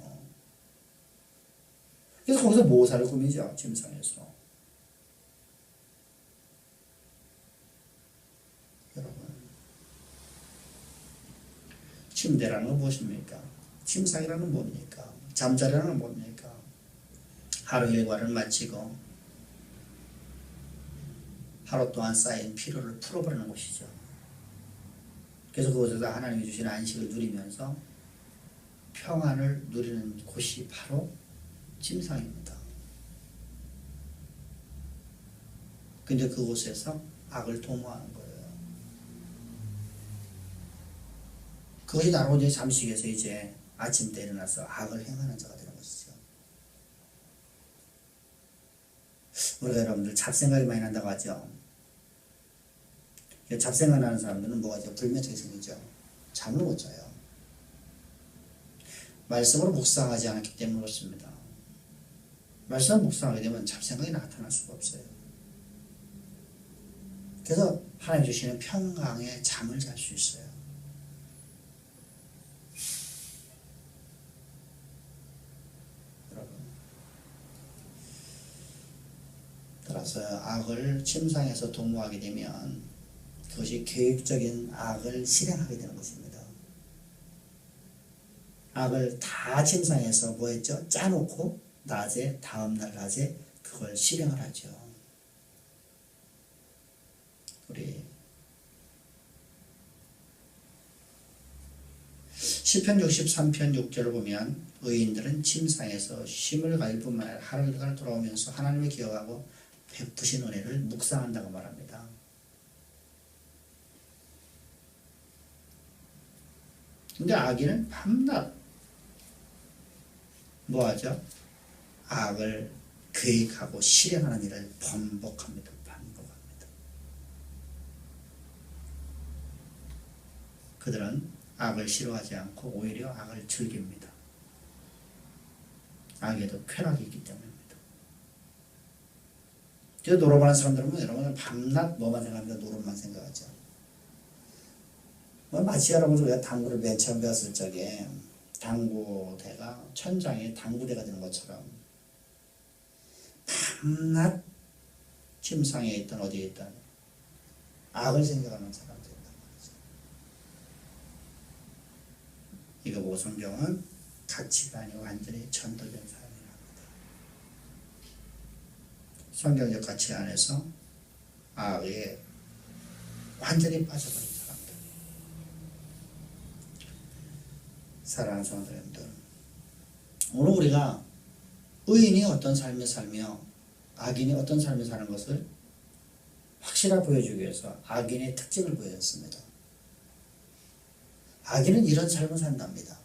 그래서 거기서 모사를 꾸미죠. 침상에서. 여러분 침대라는 건 무엇입니까? 침상이라는 건 뭡니까? 잠자리라는 건 뭡니까? 하루 일과를 마치고 하루 동안 쌓인 피로를 풀어버리는 곳이죠. 그래서 그곳에서 하나님이 주신 안식을 누리면서 평안을 누리는 곳이 바로 침상입니다. 근데 그곳에서 악을 도모하는 거예요. 그것이 나로 이제 잠식에서 이제 아침 때 일어나서 악을 행하는 자가 되는 것이죠. 우리가 여러분들 잡생각이 많이 난다고 하죠. 잡생각 나는 사람들은 뭐가 있죠? 불면증이 생기죠. 잠을 못 자요. 말씀으로 묵상하지 않았기 때문에 그렇습니다. 말씀을 묵상하게 되면 잡생각이 나타날 수가 없어요. 그래서 하나님 주시는 평강의 잠을 잘 수 있어요. 여러분, 따라서 악을 침상에서 도모하게 되면 그것이 계획적인 악을 실행하게 되는 것입니다. 악을 다 침상에서 뭐 했죠? 짜놓고 다음날 낮에 그걸 실행을 하죠. 우리 시편 63편 6절을 보면 의인들은 침상에서 쉼을 가질 뿐만 아니라 하루 일과를 돌아오면서 하나님을 기억하고 베푸신 은혜를 묵상한다고 말합니다. 근데 악인은 밤낮 뭐하죠? 악을 계획하고 실행하는 일을 반복합니다. 그들은 악을 싫어하지 않고 오히려 악을 즐깁니다. 악에도 쾌락이 있기 때문입니다. 저 노름하는 사람들은 여러분은 밤낮 뭐만 생각합니다. 노름만 생각하죠. 마치 여러분 우리가 당구를 맨 처음 배웠을 적에 당구대가 천장에 당구대가 되는 것처럼 밤낮 침상에 있든 어디에 있든 악을 생각하는 사람들이란 말이죠. 이거 보고 성경은 가치관이 완전히 전도된 사람이랍니다. 성경적 가치 안에서 악에 완전히 빠져버린 사람들. 사랑하는 성도 여러분들, 오늘 우리가 의인이 어떤 삶을 살며 악인이 어떤 삶을 사는 것을 확실하게 보여주기 위해서 악인의 특징을 보여줬습니다. 악인은 이런 삶을 산답니다.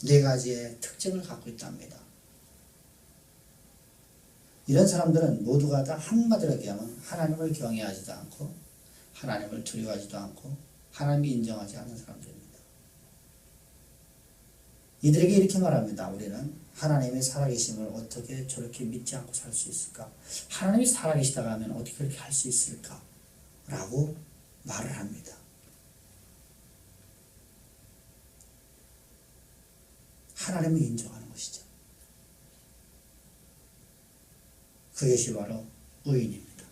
네 가지의 특징을 갖고 있답니다. 이런 사람들은 모두가 다 한마디로 얘기하면 하나님을 경외하지도 않고 하나님을 두려워하지도 않고 하나님이 인정하지 않는 사람들입니다. 이들에게 이렇게 말합니다. 우리는 하나님의 살아계심을 어떻게 저렇게 믿지 않고 살 수 있을까? 하나님이 살아계시다고 하면 어떻게 그렇게 할 수 있을까? 라고 말을 합니다. 하나님을 인정하는 것이죠. 그것이 바로 의인입니다.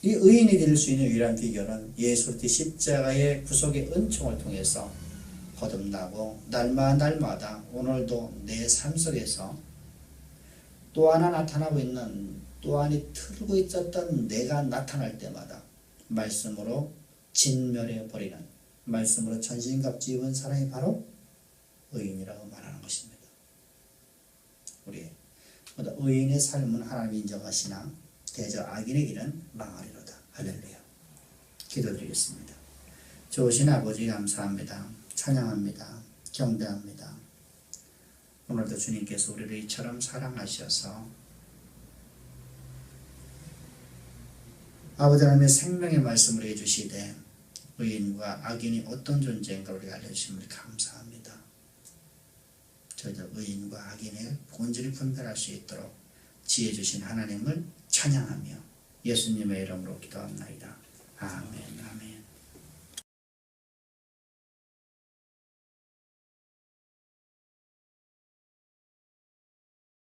이 의인이 될 수 있는 유일한 비결은 예수 그리스도의 십자가의 구속의 은총을 통해서 거듭나고 날마다 오늘도 내 삶 속에서 또 하나 나타나고 있는 또 하나 틀고 있었던 내가 나타날 때마다 말씀으로 진멸해 버리는, 말씀으로 전신갑주 입은 사람이 바로 의인이라고 말하는 것입니다. 우리 의인의 삶은 하나님이 인정하시나 대저 악인의 길은 망하리로다. 할렐루야. 기도드리겠습니다. 좋으신 아버지 감사합니다. 찬양합니다. 경배합니다. 오늘도 주님께서 우리를 이처럼 사랑하셔서 아버지 하나님의 생명의 말씀을 해주시되 의인과 악인이 어떤 존재인가 우리가 알려주심을 감사합니다. 저희들 의인과 악인의 본질을 분별할 수 있도록 지혜 주신 하나님을 찬양하며 예수님의 이름으로 기도합니다. 아멘. 아멘.